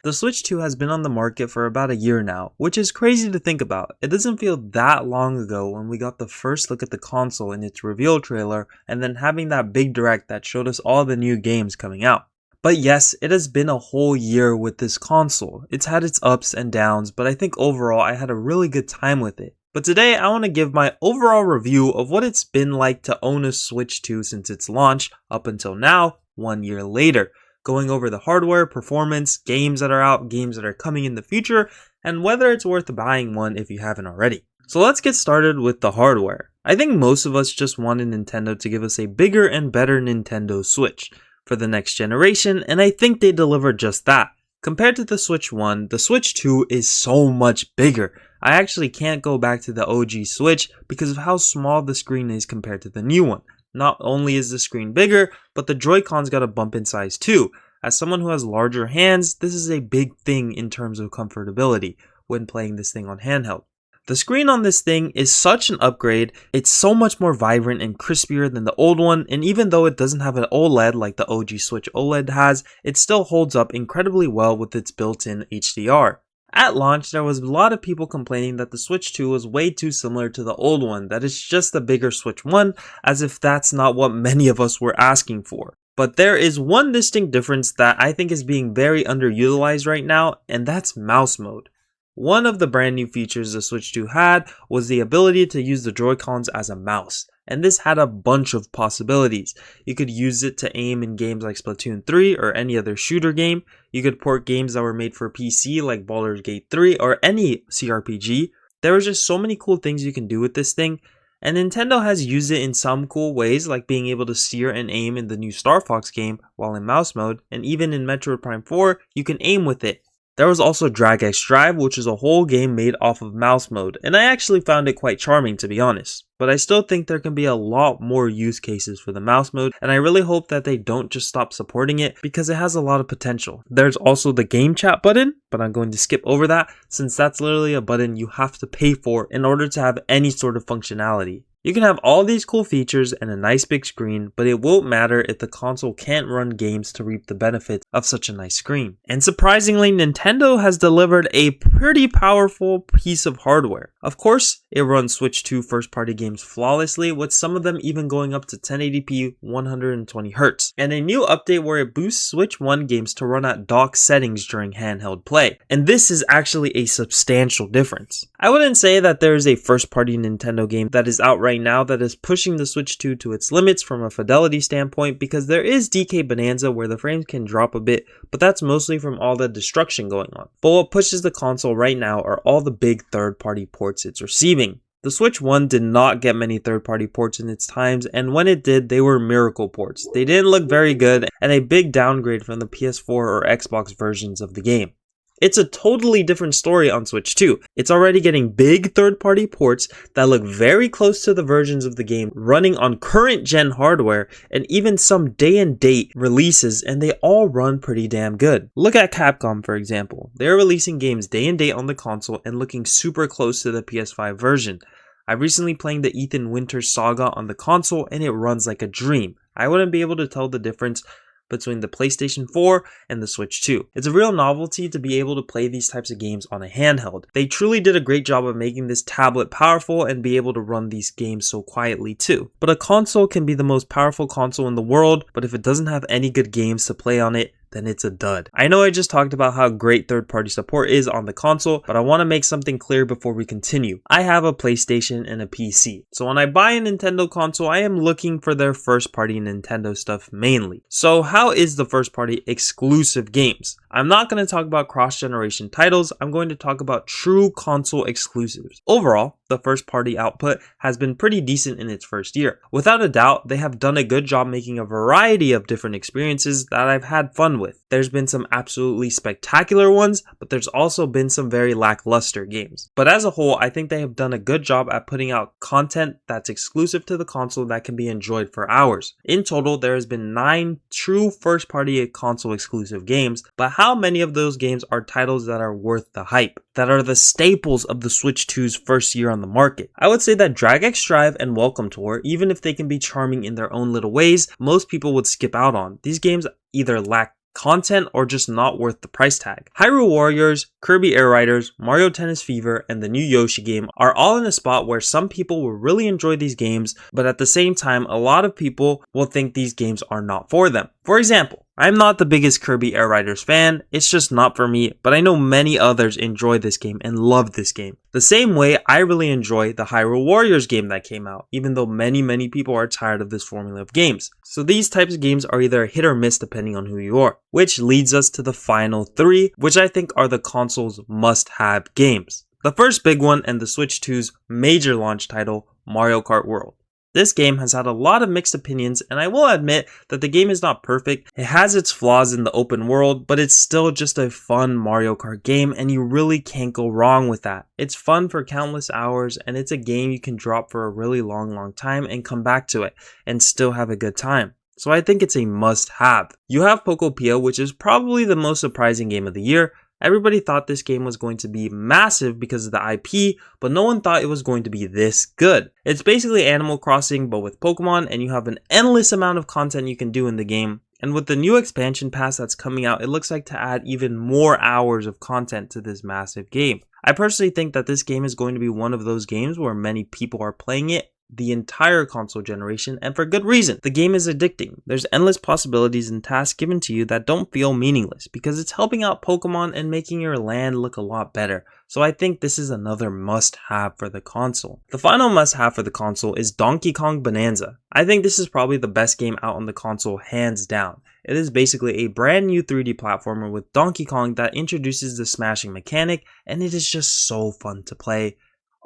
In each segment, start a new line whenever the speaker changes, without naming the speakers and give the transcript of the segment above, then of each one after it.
The Switch 2 has been on the market for about a year now, which is crazy to think about. It doesn't feel that long ago when we got the first look at the console in its reveal trailer and then having that big direct that showed us all the new games coming out. But yes, it has been a whole year with this console. It's had its ups and downs, but I think overall I had a really good time with it. But today I want to give my overall review of what it's been like to own a Switch 2 since its launch up until now, 1 year later. Going over the hardware, performance, games that are out, games that are coming in the future, and whether it's worth buying one if you haven't already. So let's get started with the hardware. I think most of us just wanted Nintendo to give us a bigger and better Nintendo Switch for the next generation, and I think they delivered just that. Compared to the Switch 1, the Switch 2 is so much bigger. I actually can't go back to the OG Switch because of how small the screen is compared to the new one. Not only is the screen bigger, but the Joy-Cons got a bump in size too. As someone who has larger hands, this is a big thing in terms of comfortability when playing this thing on handheld. The screen on this thing is such an upgrade. It's so much more vibrant and crispier than the old one, and even though it doesn't have an OLED like the OG Switch OLED has, it still holds up incredibly well with its built-in HDR. At launch, there was a lot of people complaining that the Switch 2 was way too similar to the old one, that it's just a bigger Switch 1, as if that's not what many of us were asking for. But there is one distinct difference that I think is being very underutilized right now, and that's mouse mode. One of the brand new features the Switch 2 had was the ability to use the Joy-Cons as a mouse. And this had a bunch of possibilities. You could use it to aim in games like Splatoon 3 or any other shooter game. You could port games that were made for PC like Baldur's Gate 3 or any CRPG. There was just so many cool things you can do with this thing. And Nintendo has used it in some cool ways, like being able to steer and aim in the new Star Fox game while in mouse mode. And even in Metroid Prime 4, you can aim with it. There was also Drag X Drive, which is a whole game made off of mouse mode, and I actually found it quite charming to be honest. But I still think there can be a lot more use cases for the mouse mode, and I really hope that they don't just stop supporting it because it has a lot of potential. There's also the game chat button, but I'm going to skip over that since that's literally a button you have to pay for in order to have any sort of functionality. You can have all these cool features and a nice big screen, but it won't matter if the console can't run games to reap the benefits of such a nice screen. And surprisingly, Nintendo has delivered a pretty powerful piece of hardware. Of course, it runs Switch 2 first-party games flawlessly, with some of them even going up to 1080p 120Hz, and a new update where it boosts Switch 1 games to run at dock settings during handheld play. And this is actually a substantial difference. I wouldn't say that there is a first-party Nintendo game that is out right now that is pushing the Switch 2 to its limits from a fidelity standpoint, because there is DK Bonanza where the frames can drop a bit, but that's mostly from all the destruction going on. But what pushes the console right now are all the big third-party ports it's receiving. The Switch 1 did not get many third-party ports in its times, and when it did, they were miracle ports. They didn't look very good, and a big downgrade from the PS4 or Xbox versions of the game. It's a totally different story on Switch 2. It's already getting big third-party ports that look very close to the versions of the game running on current-gen hardware, and even some day-and-date releases, and they all run pretty damn good. Look at Capcom, for example. They're releasing games day-and-date on the console and looking super close to the PS5 version. I recently played the Ethan Winters Saga on the console, and it runs like a dream. I wouldn't be able to tell the difference between the PlayStation 4 and the Switch 2. It's a real novelty to be able to play these types of games on a handheld. They truly did a great job of making this tablet powerful and be able to run these games so quietly too. But a console can be the most powerful console in the world, but if it doesn't have any good games to play on it, then it's a dud. I know I just talked about how great third-party support is on the console, but I want to make something clear before we continue. I have a PlayStation and a PC, so when I buy a Nintendo console, I am looking for their first-party Nintendo stuff mainly. So how is the first-party exclusive games? I'm not going to talk about cross-generation titles, I'm going to talk about true console exclusives. Overall, the first-party output has been pretty decent in its first year. Without a doubt, they have done a good job making a variety of different experiences that I've had fun with. There's been some absolutely spectacular ones, but there's also been some very lackluster games. But as a whole, I think they have done a good job at putting out content that's exclusive to the console that can be enjoyed for hours. In total, there has been 9 true first-party console exclusive games, but how many of those games are titles that are worth the hype, that are the staples of the Switch 2's first year on the market? I would say that Drag X Drive and Welcome Tour, even if they can be charming in their own little ways, most people would skip out on. These games either lack content or just not worth the price tag. Hyrule Warriors, Kirby Air Riders, Mario Tennis Fever, and the new Yoshi game are all in a spot where some people will really enjoy these games, but at the same time, a lot of people will think these games are not for them. For example, I'm not the biggest Kirby Air Riders fan, it's just not for me, but I know many others enjoy this game and love this game. The same way I really enjoy the Hyrule Warriors game that came out, even though many people are tired of this formula of games. So these types of games are either hit or miss depending on who you are. Which leads us to the final 3, which I think are the console's must-have games. The first big one and the Switch 2's major launch title, Mario Kart World. This game has had a lot of mixed opinions, and I will admit that the game is not perfect. It has its flaws in the open world, but it's still just a fun Mario Kart game, and you really can't go wrong with that. It's fun for countless hours, and it's a game you can drop for a really long time and come back to it, and still have a good time. So I think it's a must-have. You have Pokopia, which is probably the most surprising game of the year. Everybody thought this game was going to be massive because of the IP, but no one thought it was going to be this good. It's basically Animal Crossing, but with Pokemon, and you have an endless amount of content you can do in the game. And with the new expansion pass that's coming out, it looks like to add even more hours of content to this massive game. I personally think that this game is going to be one of those games where many people are playing it the entire console generation, and for good reason. The game is addicting. There's endless possibilities and tasks given to you that don't feel meaningless because it's helping out Pokemon and making your land look a lot better. So I think this is another must-have for the console. The final must-have for the console is Donkey Kong Bonanza. I think this is probably the best game out on the console hands down. It is basically a brand new 3D platformer with Donkey Kong that introduces the smashing mechanic, and it is just so fun to play.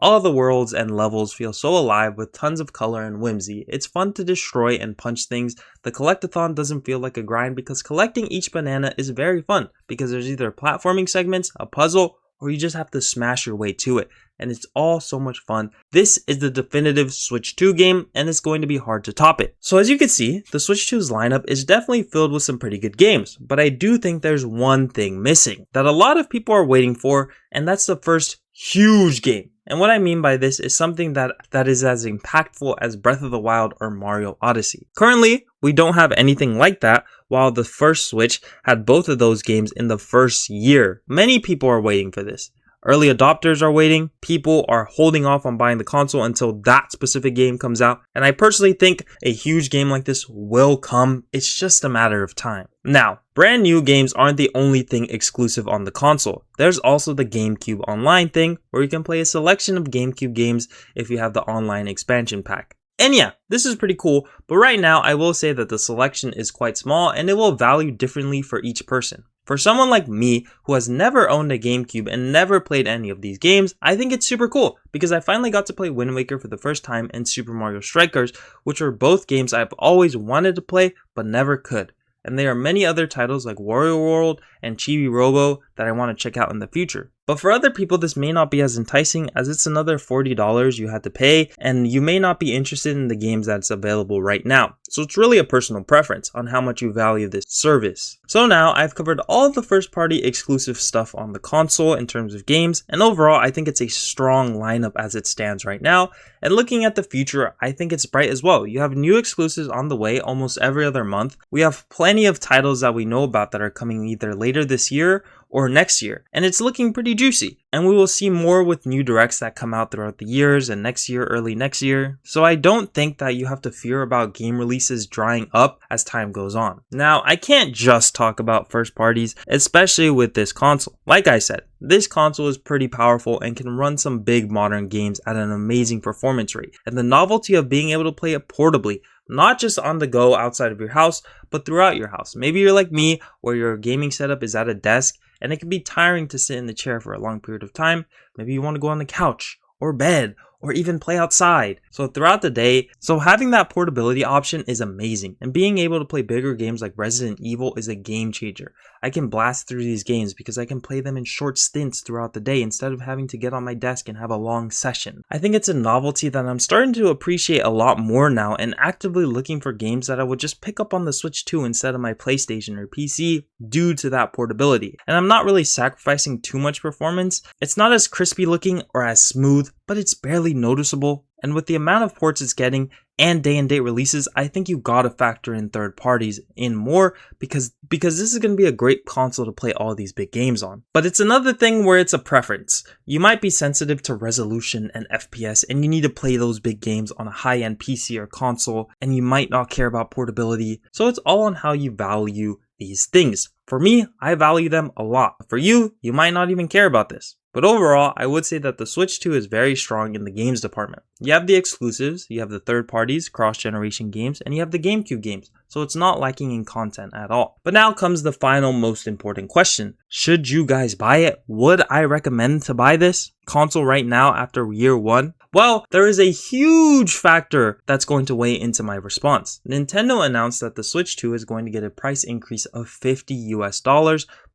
All the worlds and levels feel so alive with tons of color and whimsy. It's fun to destroy and punch things. The collectathon doesn't feel like a grind because collecting each banana is very fun because there's either platforming segments, a puzzle, or you just have to smash your way to it. And it's all so much fun. This is the definitive Switch 2 game, and it's going to be hard to top it. So as you can see, the Switch 2's lineup is definitely filled with some pretty good games, but I do think there's one thing missing that a lot of people are waiting for, and that's the first huge game. And what I mean by this is something that is as impactful as Breath of the Wild or Mario Odyssey. Currently, we don't have anything like that, while the first Switch had both of those games in the first year. Many people are waiting for this. Early adopters are waiting, people are holding off on buying the console until that specific game comes out, and I personally think a huge game like this will come, it's just a matter of time. Now, brand new games aren't the only thing exclusive on the console. There's also the GameCube Online thing, where you can play a selection of GameCube games if you have the online expansion pack. And yeah, this is pretty cool, but right now I will say that the selection is quite small and it will value differently for each person. For someone like me, who has never owned a GameCube and never played any of these games, I think it's super cool because I finally got to play Wind Waker for the first time and Super Mario Strikers, which are both games I've always wanted to play but never could. And there are many other titles like Wario World and Chibi Robo that I want to check out in the future. But for other people, this may not be as enticing as it's another $40 you had to pay, and you may not be interested in the games that's available right now. So it's really a personal preference on how much you value this service. So now I've covered all of the first party exclusive stuff on the console in terms of games, and overall I think it's a strong lineup as it stands right now. And looking at the future, I think it's bright as well. You have new exclusives on the way almost every other month. We have plenty of titles that we know about that are coming either later this year or next year, and it's looking pretty juicy. And we will see more with new directs that come out throughout the years and next year, early next year. So I don't think that you have to fear about game releases drying up as time goes on. Now, I can't just talk about first parties, especially with this console. Like I said, this console is pretty powerful and can run some big modern games at an amazing performance rate. And the novelty of being able to play it portably, not just on the go outside of your house, but throughout your house. Maybe you're like me, where your gaming setup is at a desk, and it can be tiring to sit in the chair for a long period of time. Maybe you want to go on the couch, or bed, or even play outside. So throughout the day, having that portability option is amazing. And being able to play bigger games like Resident Evil is a game changer. I can blast through these games because I can play them in short stints throughout the day instead of having to get on my desk and have a long session. I think it's a novelty that I'm starting to appreciate a lot more now, and actively looking for games that I would just pick up on the Switch 2 instead of my PlayStation or PC due to that portability. And I'm not really sacrificing too much performance. It's not as crispy looking or as smooth, but it's barely noticeable. And with the amount of ports it's getting and day-and-date releases, I think you gotta factor in third parties in more because this is gonna be a great console to play all these big games on. But it's another thing where it's a preference. You might be sensitive to resolution and FPS and you need to play those big games on a high-end PC or console, and you might not care about portability. So it's all on how you value these things. For me, I value them a lot. For you, you might not even care about this. But overall, I would say that the Switch 2 is very strong in the games department. You have the exclusives, you have the third parties, cross-generation games, and you have the GameCube games, so it's not lacking in content at all. But now comes the final most important question. Should you guys buy it? Would I recommend to buy this console right now after year one? Well, there is a huge factor that's going to weigh into my response. Nintendo announced that the Switch 2 is going to get a price increase of $50 US,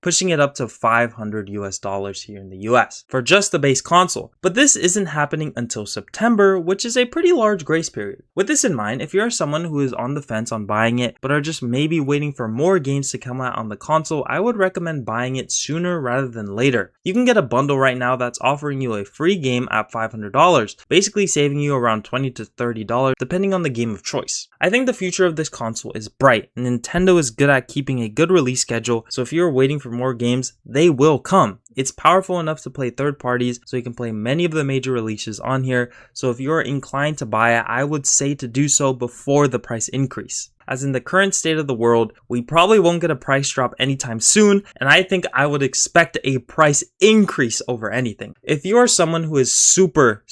pushing it up to $500 US here in the US for just the base console. But this isn't happening until September, which is a pretty large grace period. With this in mind, if you're someone who is on the fence on buying it, but are just maybe waiting for more games to come out on the console, I would recommend buying it sooner rather than later. You can get a bundle right now that's offering you a free game at $500, basically saving you around $20 to $30 depending on the game of choice. I think the future of this console is bright. Nintendo is good at keeping a good release schedule, so if you're waiting for more games, they will come. It's powerful enough to play third parties, so you can play many of the major releases on here. So if you're inclined to buy it, I would say to do so before the price increase. As in the current state of the world, we probably won't get a price drop anytime soon, and I think I would expect a price increase over anything. If you are someone who is super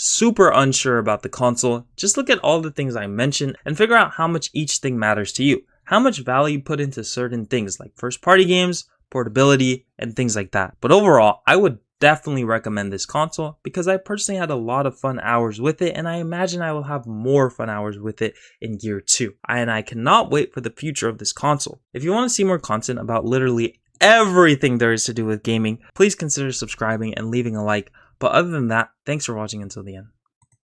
unsure about the console, just look at all the things I mentioned and figure out how much each thing matters to you. How much value you put into certain things like first party games, portability, and things like that. But overall, I would definitely recommend this console because I personally had a lot of fun hours with it, and I imagine I will have more fun hours with it in year 2. And I cannot wait for the future of this console. If you want to see more content about literally everything there is to do with gaming, please consider subscribing and leaving a like. But other than that, thanks for watching until the end.